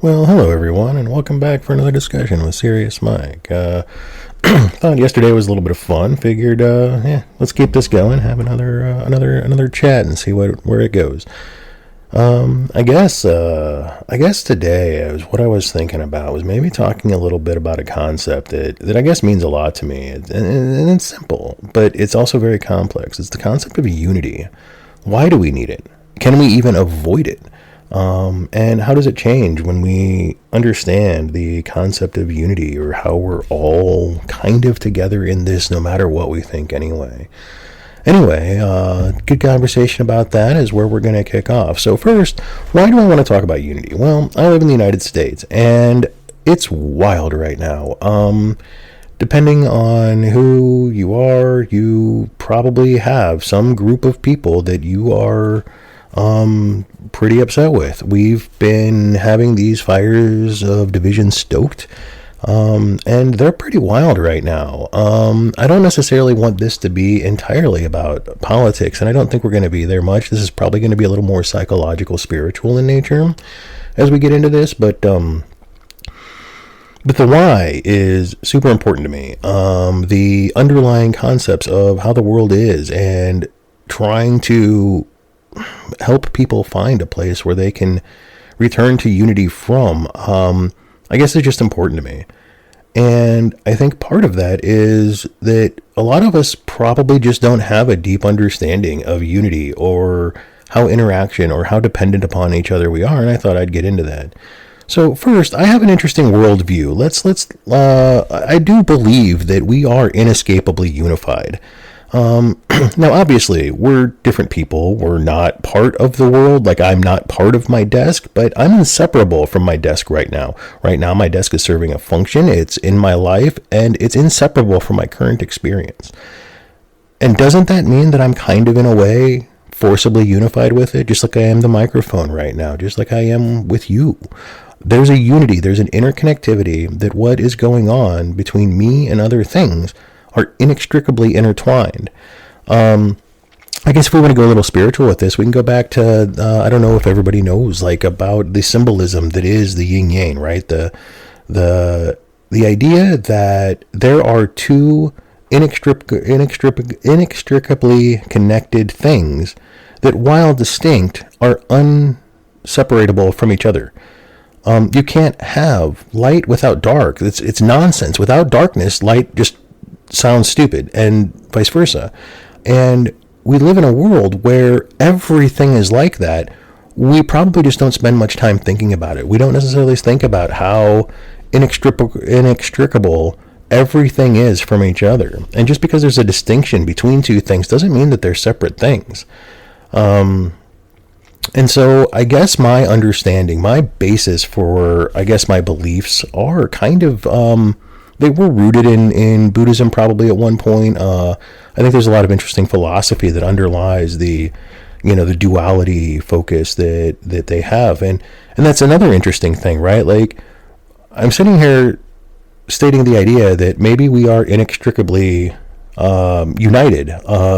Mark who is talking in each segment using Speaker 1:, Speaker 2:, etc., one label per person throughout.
Speaker 1: Well, hello everyone, and welcome back for another discussion with Serious Mike. Thought yesterday was a little bit of fun. Figured, let's keep this going. Have another chat and see where it goes. I guess today what I was thinking about was maybe talking a little bit about a concept that I guess means a lot to me, and it's simple, but it's also very complex. It's the concept of unity. Why do we need it? Can we even avoid it? And how does it change when we understand the concept of unity, or how we're all kind of together in this no matter what we think anyway? Anyway, good conversation about that is where we're going to kick off. So first, why do I want to talk about unity? Well, I live in the United States, and it's wild right now. Depending on who you are, you probably have some group of people that you are pretty upset with. We've been having these fires of division stoked, and they're pretty wild right now. I don't necessarily want this to be entirely about politics, and I don't think we're going to be there much. This is probably going to be a little more psychological, spiritual in nature as we get into this, but the why is super important to me. The underlying concepts of how the world is, and trying to help people find a place where they can return to unity from, I guess it's just important to me. And I think part of that is that a lot of us probably just don't have a deep understanding of unity, or how interaction or how dependent upon each other we are, and I thought I'd get into that. So first, I have an interesting worldview. I do believe that we are inescapably unified. Now, obviously, we're different people. We're not part of the world. Like, I'm not part of my desk, but I'm inseparable from my desk right now. Right now, my desk is serving a function. It's in my life, and it's inseparable from my current experience. And doesn't that mean that I'm kind of, in a way, forcibly unified with it? Just like I am the microphone right now, just like I am with you. There's a unity, there's an interconnectivity, that what is going on between me and other things are inextricably intertwined. I guess if we want to go a little spiritual with this, we can go back to, I don't know if everybody knows, like, about the symbolism that is the yin yang, right? The idea that there are two inextricably connected things that, while distinct, are unseparable from each other. You can't have light without dark. It's nonsense. Without darkness, light just sounds stupid, and vice versa. And we live in a world where everything is like that. We probably just don't spend much time thinking about it. We don't necessarily think about how inextricable everything is from each other. And just because there's a distinction between two things doesn't mean that they're separate things. And so I guess my understanding, my basis for, I guess, my beliefs are kind of, they were rooted in Buddhism probably at one point. I think there's a lot of interesting philosophy that underlies the duality focus that they have. And that's another interesting thing, right? Like, I'm sitting here stating the idea that maybe we are inextricably united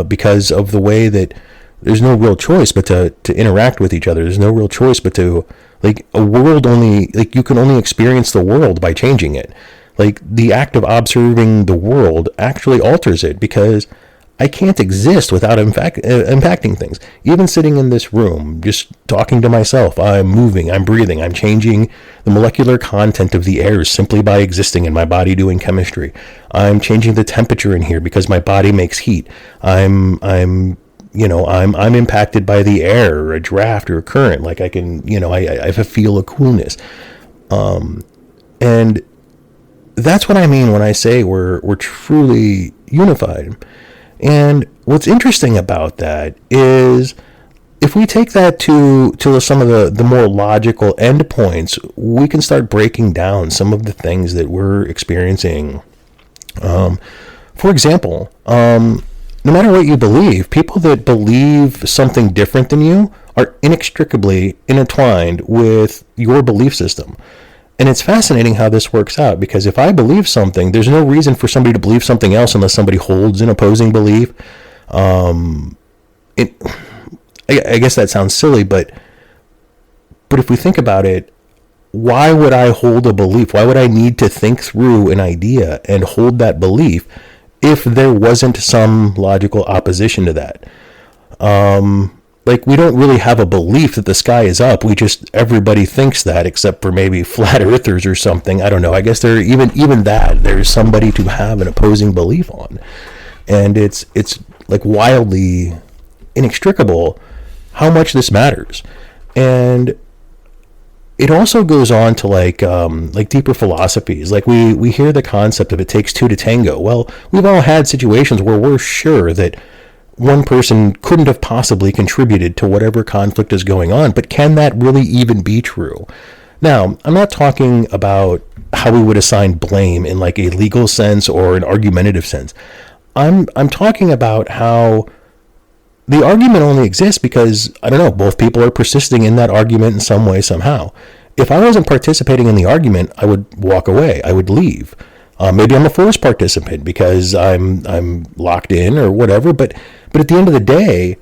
Speaker 1: because of the way that there's no real choice but to interact with each other. There's no real choice but to, like, a world only, like, you can only experience the world by changing it. Like, the act of observing the world actually alters it, because I can't exist without impacting things. Even sitting in this room, just talking to myself, I'm moving, I'm breathing, I'm changing the molecular content of the air simply by existing in my body doing chemistry. I'm changing the temperature in here because my body makes heat. I'm impacted by the air, or a draft, or a current. Like, I can, I feel a coolness. And that's what I mean when I say we're truly unified. And what's interesting about that is, if we take that to some of the more logical endpoints, we can start breaking down some of the things that we're experiencing. For example, no matter what you believe, people that believe something different than you are inextricably intertwined with your belief system. And it's fascinating how this works out, because if I believe something, there's no reason for somebody to believe something else unless somebody holds an opposing belief. I guess that sounds silly, but if we think about it, why would I hold a belief? Why would I need to think through an idea and hold that belief if there wasn't some logical opposition to that? Like, we don't really have a belief that the sky is up. Everybody thinks that, except for maybe flat earthers or something. I don't know. I guess even that, there's somebody to have an opposing belief on. And it's like wildly inextricable how much this matters. And it also goes on to like deeper philosophies. Like we hear the concept of it takes two to tango. Well, we've all had situations where we're sure that one person couldn't have possibly contributed to whatever conflict is going on, but can that really even be true? Now, I'm not talking about how we would assign blame in like a legal sense or an argumentative sense. I'm talking about how the argument only exists because, I don't know, both people are persisting in that argument in some way, somehow. If I wasn't participating in the argument, I would walk away. I would leave. Maybe I'm a forced participant because I'm locked in or whatever. But at the end of the day,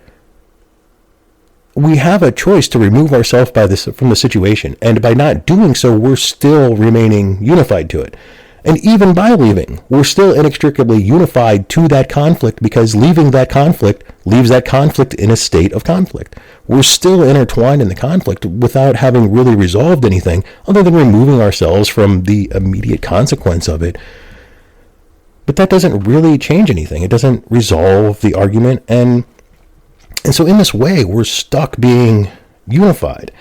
Speaker 1: we have a choice to remove ourselves from the situation. And by not doing so, we're still remaining unified to it. And even by leaving, we're still inextricably unified to that conflict, because leaving that conflict leaves that conflict in a state of conflict. We're still intertwined in the conflict without having really resolved anything other than removing ourselves from the immediate consequence of it. But that doesn't really change anything. It doesn't resolve the argument. And so in this way, we're stuck being unified.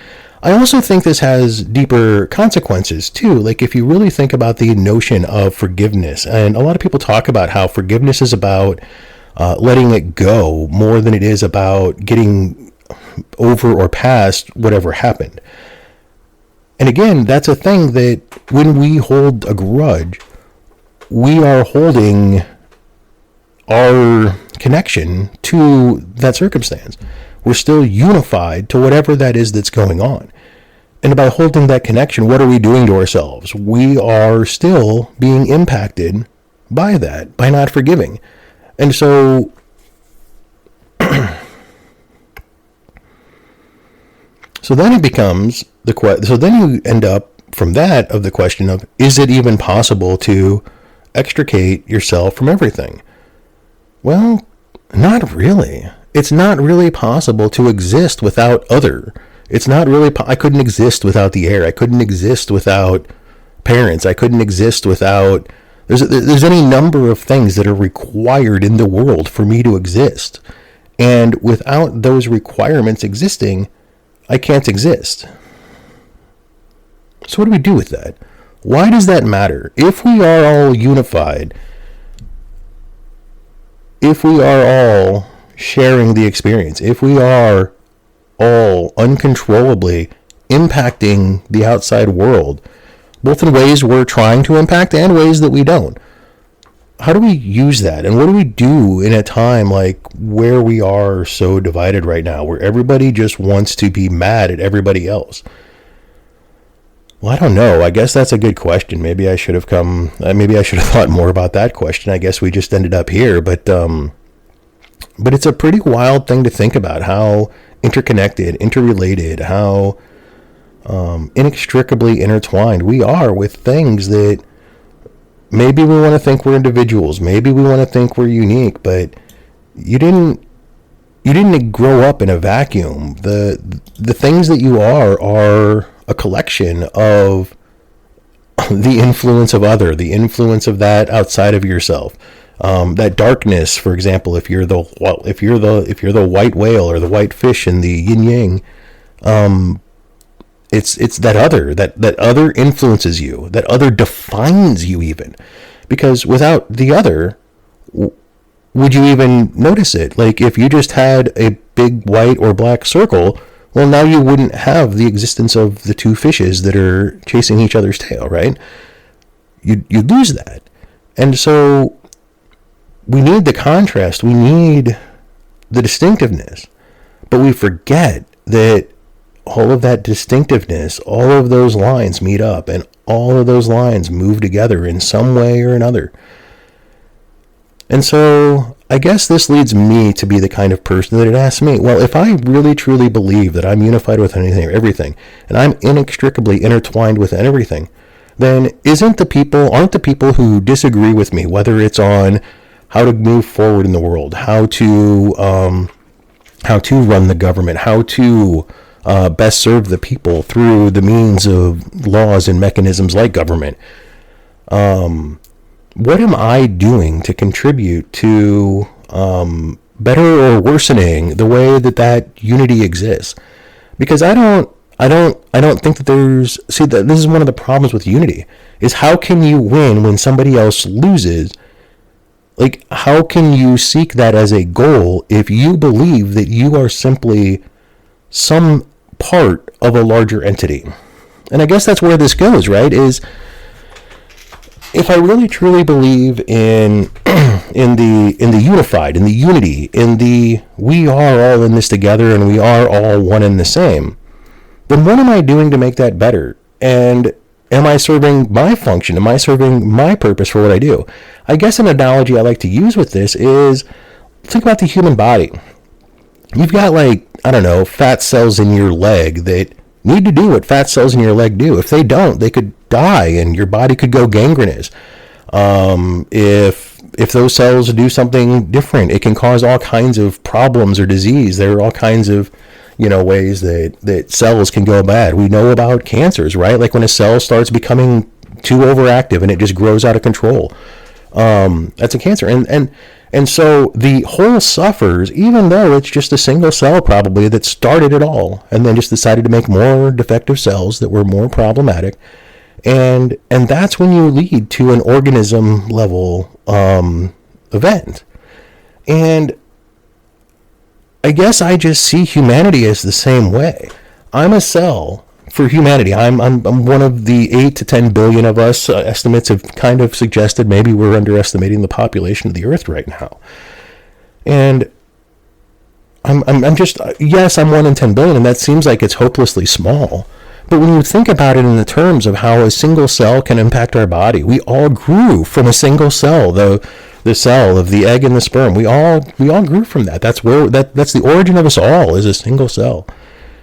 Speaker 1: I also think this has deeper consequences too. Like, if you really think about the notion of forgiveness, and a lot of people talk about how forgiveness is about letting it go more than it is about getting over or past whatever happened. And again, that's a thing that when we hold a grudge, we are holding our connection to that circumstance. We're still unified to whatever that is that's going on. And by holding that connection, what are we doing to ourselves? We are still being impacted by that, by not forgiving. And so, so then it becomes so then you end up from that of the question of, is it even possible to extricate yourself from everything? Well, not really. It's not really possible to exist without other. It's not really, I couldn't exist without the air. I couldn't exist without parents. I couldn't exist without, there's any number of things that are required in the world for me to exist. And without those requirements existing, I can't exist. So what do we do with that? Why does that matter? If we are all unified, if we are all sharing the experience, if we are all uncontrollably impacting the outside world, both in ways we're trying to impact and ways that we don't, how do we use that? And what do we do in a time like where we are so divided right now, where everybody just wants to be mad at everybody else? Well, I don't know. I guess that's a good question. Maybe I should have thought more about that question. I guess we just ended up here, but it's a pretty wild thing to think about, how interconnected, interrelated, how inextricably intertwined we are with things that maybe we want to think we're individuals, maybe we want to think we're unique, but you didn't grow up in a vacuum. The things that you are a collection of the influence of other, the influence of that outside of yourself. That darkness, for example, if you're the white whale or the white fish in the yin yang, it's that other influences you, that other defines you even, because without the other, would you even notice it? Like, if you just had a big white or black circle, well, now you wouldn't have the existence of the two fishes that are chasing each other's tail, right? You'd lose that. And so we need the contrast, we need the distinctiveness, but we forget that all of that distinctiveness, all of those lines meet up, and all of those lines move together in some way or another. And so I guess this leads me to be the kind of person that it asks me, well, if I really truly believe that I'm unified with anything or everything, and I'm inextricably intertwined with everything, then aren't the people who disagree with me, whether it's on how to move forward in the world, how to run the government, how to best serve the people through the means of laws and mechanisms like government, what am I doing to contribute to better or worsening the way that unity exists? Because I don't think that this is one of the problems with unity, is how can you win when somebody else loses? Like, how can you seek that as a goal if you believe that you are simply some part of a larger entity? And I guess that's where this goes, right? Is if I really truly believe in the unified, in the unity, in the we are all in this together and we are all one and the same, then what am I doing to make that better? And am I serving my function? Am I serving my purpose for what I do? I guess an analogy I like to use with this is, think about the human body. You've got, fat cells in your leg that need to do what fat cells in your leg do. If they don't, they could die and your body could go gangrenous. If those cells do something different, it can cause all kinds of problems or disease. There are all kinds of ways that cells can go bad. We know about cancers, right? Like when a cell starts becoming too overactive and it just grows out of control. That's a cancer. And so the whole suffers, even though it's just a single cell probably that started it all and then just decided to make more defective cells that were more problematic. And that's when you lead to an organism level event. And I guess I just see humanity as the same way. I'm a cell for humanity. I'm one of the 8 to 10 billion of us. Estimates have kind of suggested maybe we're underestimating the population of the Earth right now. And I'm just, yes, I'm 1 in 10 billion, and that seems like it's hopelessly small. But when you think about it in the terms of how a single cell can impact our body, we all grew from a single cell, the cell of the egg and the sperm. We all grew from that. That's the origin of us all, is a single cell.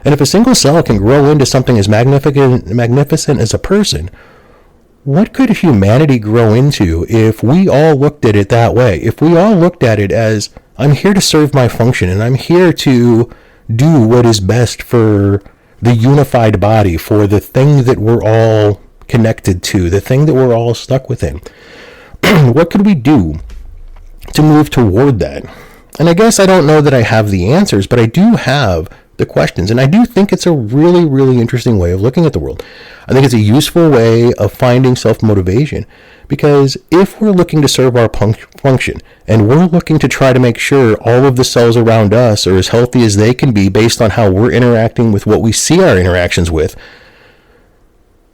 Speaker 1: And if a single cell can grow into something as magnificent as a person, what could humanity grow into if we all looked at it that way? If we all looked at it as, I'm here to serve my function, and I'm here to do what is best for the unified body, for the thing that we're all connected to, the thing that we're all stuck within. What could we do to move toward that? And I guess I don't know that I have the answers, but I do have the questions. And I do think it's a really, really interesting way of looking at the world. I think it's a useful way of finding self-motivation, because if we're looking to serve our function and we're looking to try to make sure all of the cells around us are as healthy as they can be based on how we're interacting with what we see our interactions with,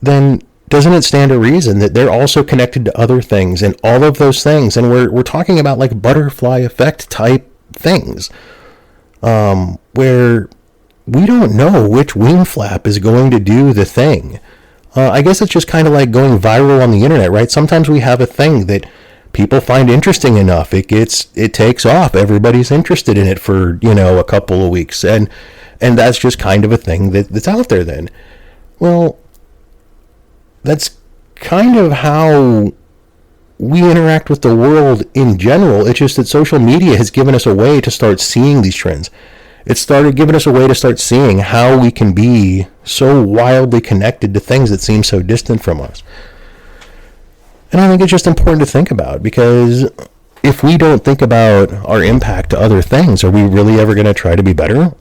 Speaker 1: then doesn't it stand to reason that they're also connected to other things and all of those things? And we're talking about like butterfly effect type things, where we don't know which wing flap is going to do the thing. I guess it's just kind of like going viral on the internet, right? Sometimes we have a thing that people find interesting enough. It takes off. Everybody's interested in it for, a couple of weeks. And that's just kind of a thing that's out there then. Well, that's kind of how we interact with the world in general. It's just that social media has given us a way to start seeing these trends. It started giving us a way to start seeing how we can be so wildly connected to things that seem so distant from us. And I think it's just important to think about, because if we don't think about our impact to other things, are we really ever going to try to be better?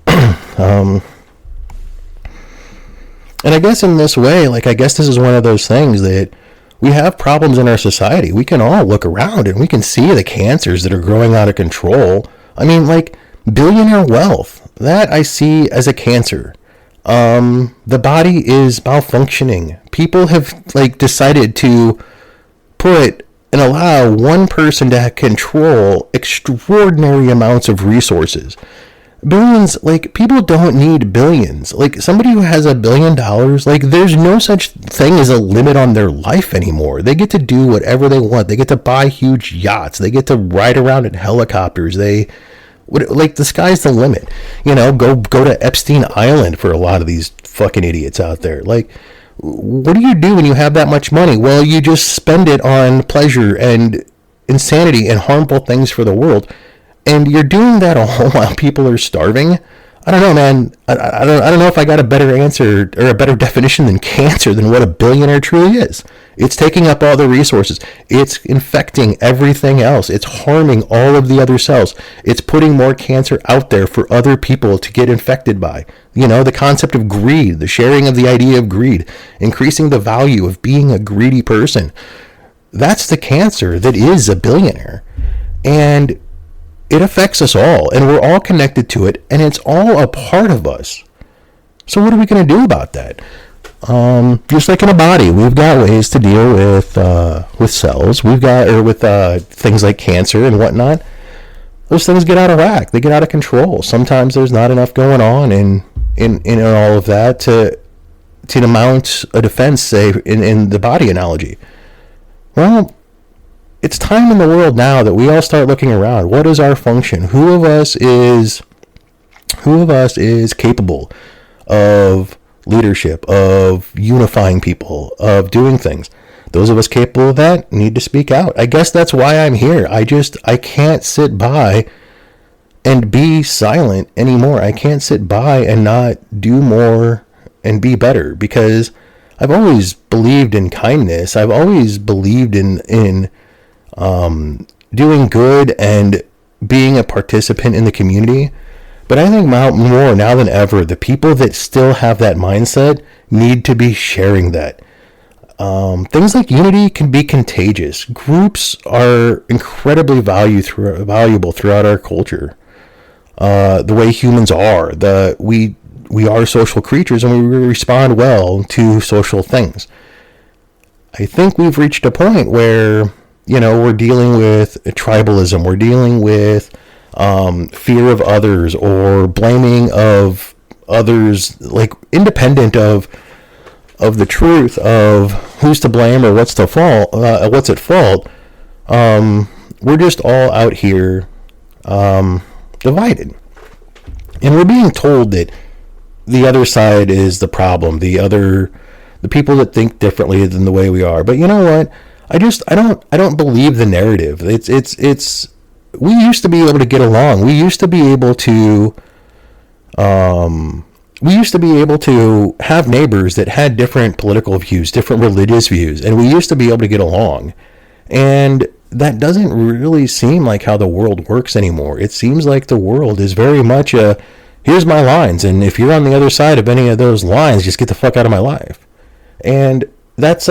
Speaker 1: And I guess in this way, I guess this is one of those things that we have problems in our society. We can all look around and we can see the cancers that are growing out of control. I mean, billionaire wealth, that I see as a cancer. The body is malfunctioning. People have decided to put and allow one person to control extraordinary amounts of resources. Billions, like, people don't need billions. Like, somebody who has $1 billion, like, there's no such thing as a limit on their life anymore. They get to do whatever they want. They get to buy huge yachts. They get to ride around in helicopters. Like, the sky's the limit. Go to Epstein Island for a lot of these fucking idiots out there. Like, what do you do when you have that much money? Well, you just spend it on pleasure and insanity and harmful things for the world. And you're doing that all while people are starving. I don't know, man. I don't know if I got a better answer or a better definition than cancer than what a billionaire truly is. It's taking up all the resources. It's infecting everything else. It's harming all of the other cells. It's putting more cancer out there for other people to get infected by. The concept of greed, the sharing of the idea of greed, increasing the value of being a greedy person. That's the cancer that is a billionaire. And it affects us all, and we're all connected to it, and it's all a part of us. So what are we going to do about that? Just like in a body, we've got ways to deal with cells. With things like cancer and whatnot. Those things get out of whack. They get out of control. Sometimes there's not enough going on in all of that to mount a defense, say, in the body analogy. Well, it's time in the world now that we all start looking around. What is our function? Who of us is capable of leadership, of unifying people, of doing things? Those of us capable of that need to speak out. I guess that's why I'm here. I can't sit by and be silent anymore. I can't sit by and not do more and be better, because I've always believed in kindness. I've always believed in doing good and being a participant in the community. But I think more now than ever, the people that still have that mindset need to be sharing that. Things like unity can be contagious. Groups are incredibly valuable throughout our culture. The way humans are, we are social creatures, and we respond well to social things. I think we've reached a point where we're dealing with tribalism. We're dealing with fear of others, or blaming of others, like independent of the truth of who's to blame or what's at fault. We're just all out here divided, and we're being told that the other side is the problem, the people that think differently than the way we are. But you know what? I don't believe the narrative. It's we used to be able to get along. We used to be able to have neighbors that had different political views, different religious views, and we used to be able to get along. And that doesn't really seem like how the world works anymore. It seems like the world is very much here's my lines, and if you're on the other side of any of those lines, just get the fuck out of my life. And that's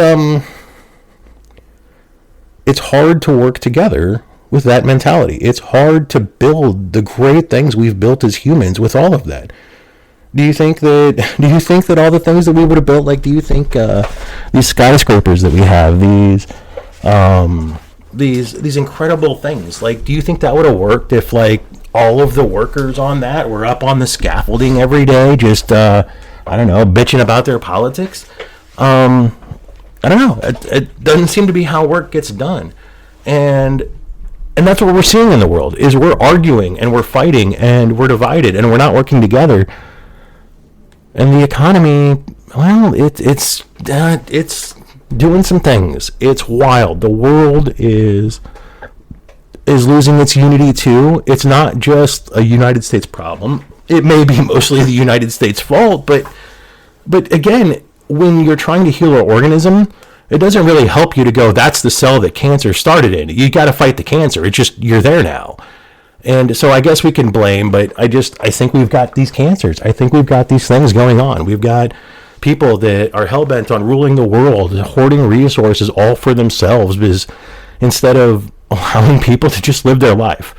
Speaker 1: it's hard to work together with that mentality. It's hard to build the great things we've built as humans with all of that. Do you think that all the things that we would have built, like, do you think these skyscrapers that we have, these incredible things, like, do you think that would have worked if, like, all of the workers on that were up on the scaffolding every day, just I don't know, bitching about their politics? I don't know. It doesn't seem to be how work gets done. And that's what we're seeing in the world, is we're arguing and we're fighting and we're divided and we're not working together. And the economy, well, it's doing some things. It's wild. The world is losing its unity too. It's not just a United States problem. It may be mostly the United States' fault, but again, when you're trying to heal an organism, it doesn't really help you to go, that's the cell that cancer started in. You got to fight the cancer. It's just, you're there now. And so I guess we can blame, but I think we've got these cancers. I think we've got these things going on. We've got people that are hell-bent on ruling the world, hoarding resources all for themselves, instead of allowing people to just live their life.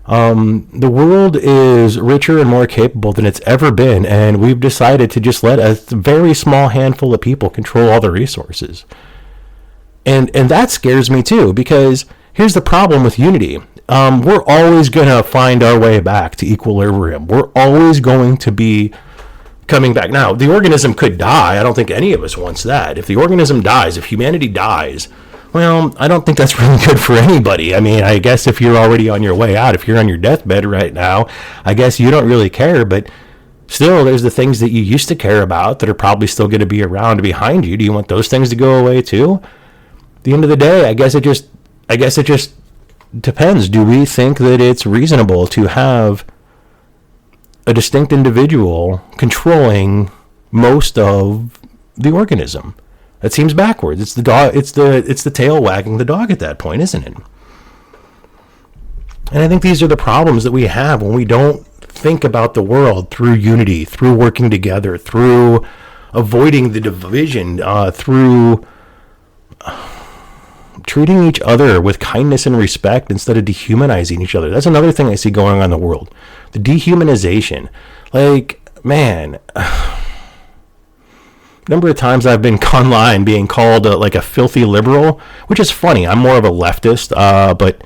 Speaker 1: The world is richer and more capable than it's ever been, and we've decided to just let a very small handful of people control all the resources. And that scares me too, because here's the problem with unity. we're always going to find our way back to equilibrium. We're always going to be coming back. Now, the organism could die. I don't think any of us wants that. If the organism dies, if humanity dies, well, I don't think that's really good for anybody. I mean, I guess if you're already on your way out, if you're on your deathbed right now, I guess you don't really care. But still, there's the things that you used to care about that are probably still going to be around behind you. Do you want those things to go away too? At the end of the day, I guess it just depends. Do we think that it's reasonable to have a distinct individual controlling most of the organism? That seems backwards. It's the dog. It's the tail wagging the dog at that point, isn't it? And I think these are the problems that we have when we don't think about the world through unity, through working together, through avoiding the division, through treating each other with kindness and respect instead of dehumanizing each other. That's another thing I see going on in the world. The dehumanization. Like, man, number of times I've been online being called like a filthy liberal, which is funny. I'm more of a leftist, but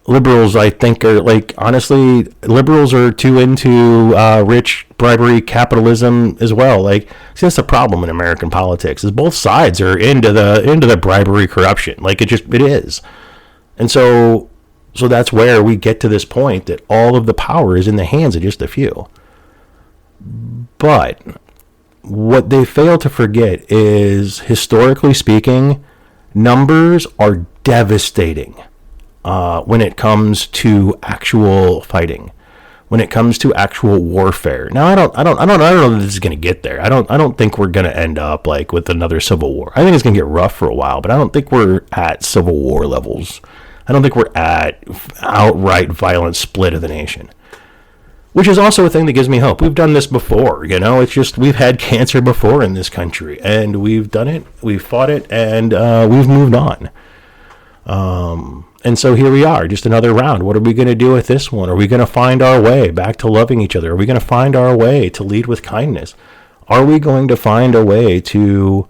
Speaker 1: liberals, I think, are like, honestly, liberals are too into rich bribery capitalism as well. Like, see, that's a problem in American politics, is both sides are into the bribery corruption. Like, it is. And so that's where we get to this point that all of the power is in the hands of just a few. But what they fail to forget is, historically speaking, numbers are devastating when it comes to actual fighting, when it comes to actual warfare. Now, I don't know that this is going to get there. I don't think we're going to end up like with another civil war. I think it's going to get rough for a while, but I don't think we're at civil war levels. I don't think we're at outright violent split of the nation, which is also a thing that gives me hope. We've done this before, it's just, we've had cancer before in this country, and we've done it, we've fought it, and we've moved on. And so here we are, just another round. What are we going to do with this one? Are we going to find our way back to loving each other? Are we going to find our way to lead with kindness? Are we going to find a way to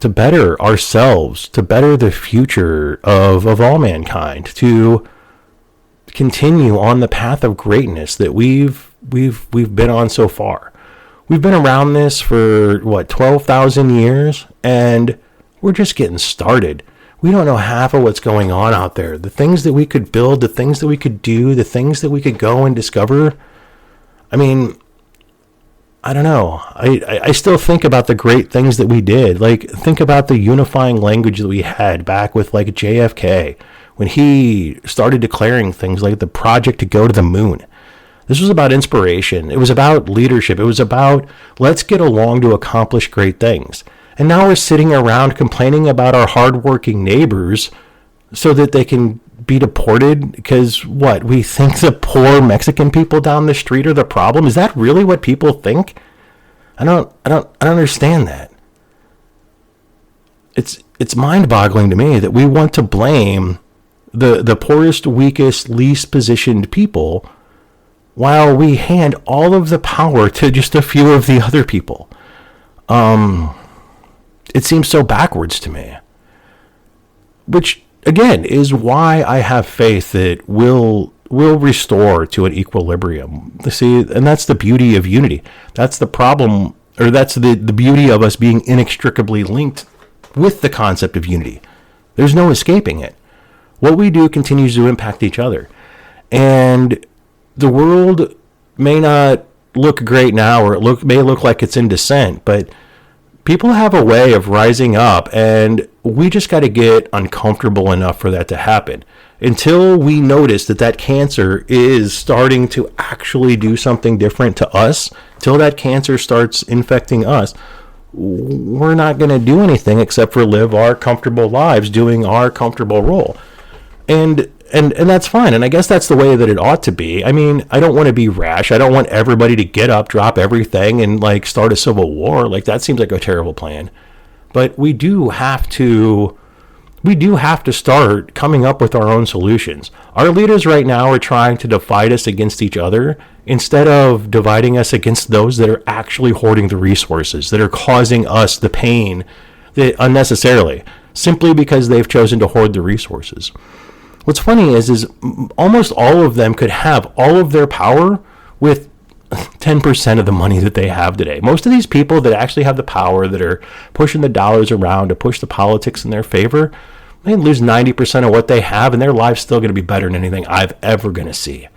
Speaker 1: better ourselves, to better the future of all mankind, to continue on the path of greatness that we've been on so far? We've been around this for 12,000 years, and we're just getting started. We don't know half of what's going on out there. The things that we could build, the things that we could do, the things that we could go and discover. I mean, I don't know. I still think about the great things that we did. Like, think about the unifying language that we had back with like JFK, when he started declaring things like the project to go to the moon. This was about inspiration. It was about leadership. It was about, let's get along to accomplish great things. And now we're sitting around complaining about our hardworking neighbors so that they can be deported because we think the poor Mexican people down the street are the problem? Is that really what people think? I don't understand that. It's mind-boggling to me that we want to blame the poorest, weakest, least positioned people while we hand all of the power to just a few of the other people. It seems so backwards to me, which again is why I have faith that we'll restore to an equilibrium. See, and that's the beauty of unity. That's the problem, or that's the beauty of us being inextricably linked with the concept of unity. There's no escaping it. What we do continues to impact each other, and the world may not look great now, or it may look like it's in descent, but people have a way of rising up, and we just got to get uncomfortable enough for that to happen. Until we notice that cancer is starting to actually do something different to us, till that cancer starts infecting us, we're not going to do anything except for live our comfortable lives doing our comfortable role. And that's fine. And I guess that's the way that it ought to be. I mean, I don't want to be rash. I don't want everybody to get up, drop everything, and like start a civil war. Like, that seems like a terrible plan. But we do have to start coming up with our own solutions. Our leaders right now are trying to divide us against each other instead of dividing us against those that are actually hoarding the resources, that are causing us the pain that unnecessarily, simply because they've chosen to hoard the resources. what's funny is almost all of them could have all of their power with 10% of the money that they have today. Most of these people that actually have the power, that are pushing the dollars around to push the politics in their favor, they lose 90% of what they have, and their life's still going to be better than anything I've ever going to see.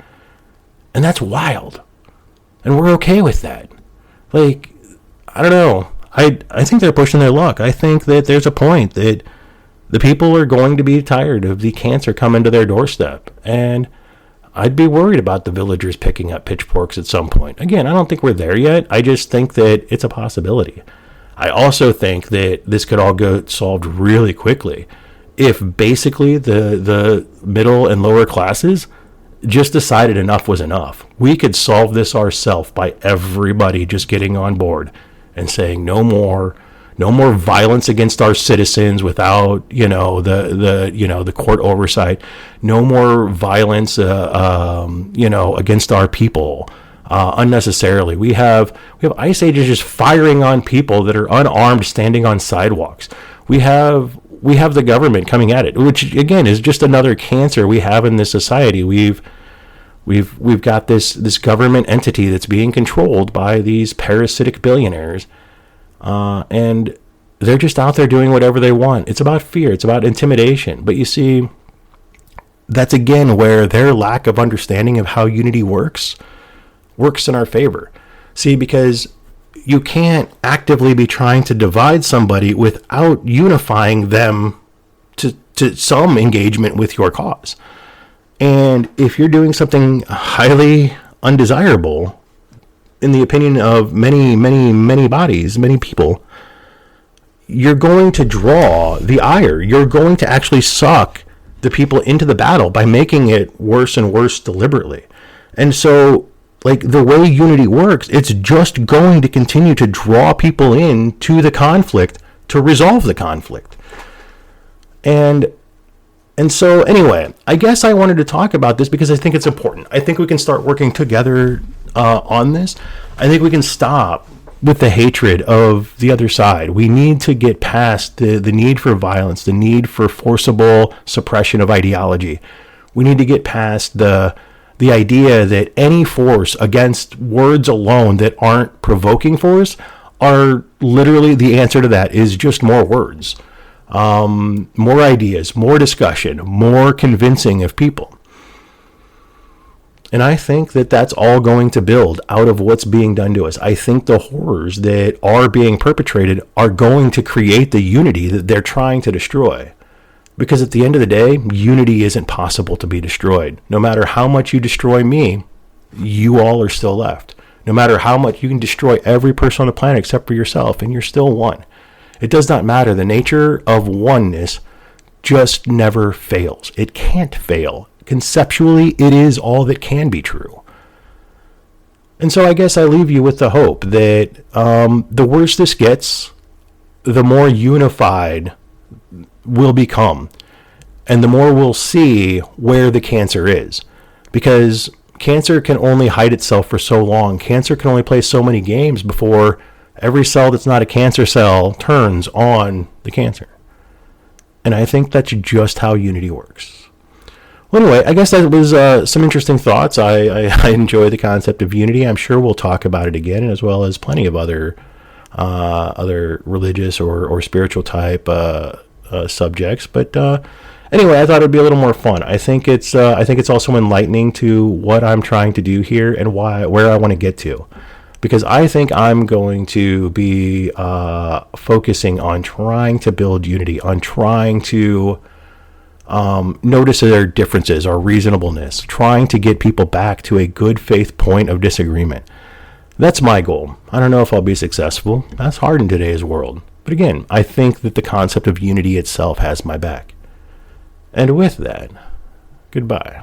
Speaker 1: And that's wild. And we're okay with that. Like, I don't know. I think they're pushing their luck. I think that there's a point that the people are going to be tired of the cancer coming to their doorstep. And I'd be worried about the villagers picking up pitchforks at some point. Again, I don't think we're there yet. I just think that it's a possibility. I also think that this could all get solved really quickly if basically the middle and lower classes just decided enough was enough. We could solve this ourselves by everybody just getting on board and saying no more violence against our citizens without the court oversight. No more violence against our people unnecessarily. We have ice ages just firing on people that are unarmed standing on sidewalks. We have the government coming at it, which again is just another cancer we have in this society. We've got this government entity that's being controlled by these parasitic billionaires. And they're just out there doing whatever they want. It's about fear. It's about intimidation. But you see, that's again where their lack of understanding of how unity works in our favor. See, because you can't actively be trying to divide somebody without unifying them to some engagement with your cause. And if you're doing something highly undesirable, in the opinion of many bodies, many people, you're going to draw the ire. You're going to actually suck the people into the battle by making it worse and worse deliberately. And so, like, the way unity works, it's just going to continue to draw people into the conflict to resolve the conflict. And so, anyway, I guess I wanted to talk about this because I think it's important. I think we can start working together on this. I think we can stop with the hatred of the other side. We need to get past the need for violence, the need for forcible suppression of ideology. We need to get past the idea that any force against words alone that aren't provoking force are literally the answer to that is just more words. More ideas, more discussion, more convincing of people. And I think that that's all going to build out of what's being done to us. I think the horrors that are being perpetrated are going to create the unity that they're trying to destroy. Because at the end of the day, unity isn't possible to be destroyed. No matter how much you destroy me, you all are still left. No matter how much you can destroy every person on the planet except for yourself, and you're still one. It does not matter. The nature of oneness just never fails. It can't fail. Conceptually, it is all that can be true. And so I guess I leave you with the hope that the worse this gets, the more unified we'll become. And the more we'll see where the cancer is. Because cancer can only hide itself for so long. Cancer can only play so many games before every cell that's not a cancer cell turns on the cancer. And I think that's just how unity works. Well, anyway, I guess that was some interesting thoughts. I enjoy the concept of unity. I'm sure we'll talk about it again, as well as plenty of other religious or spiritual type subjects. But anyway, I thought it'd be a little more fun. I think it's also enlightening to what I'm trying to do here and where I want to get to. Because I think I'm going to be focusing on trying to build unity, on trying to notice their differences or reasonableness, trying to get people back to a good faith point of disagreement. That's my goal. I don't know if I'll be successful. That's hard in today's world. But again, I think that the concept of unity itself has my back. And with that, goodbye.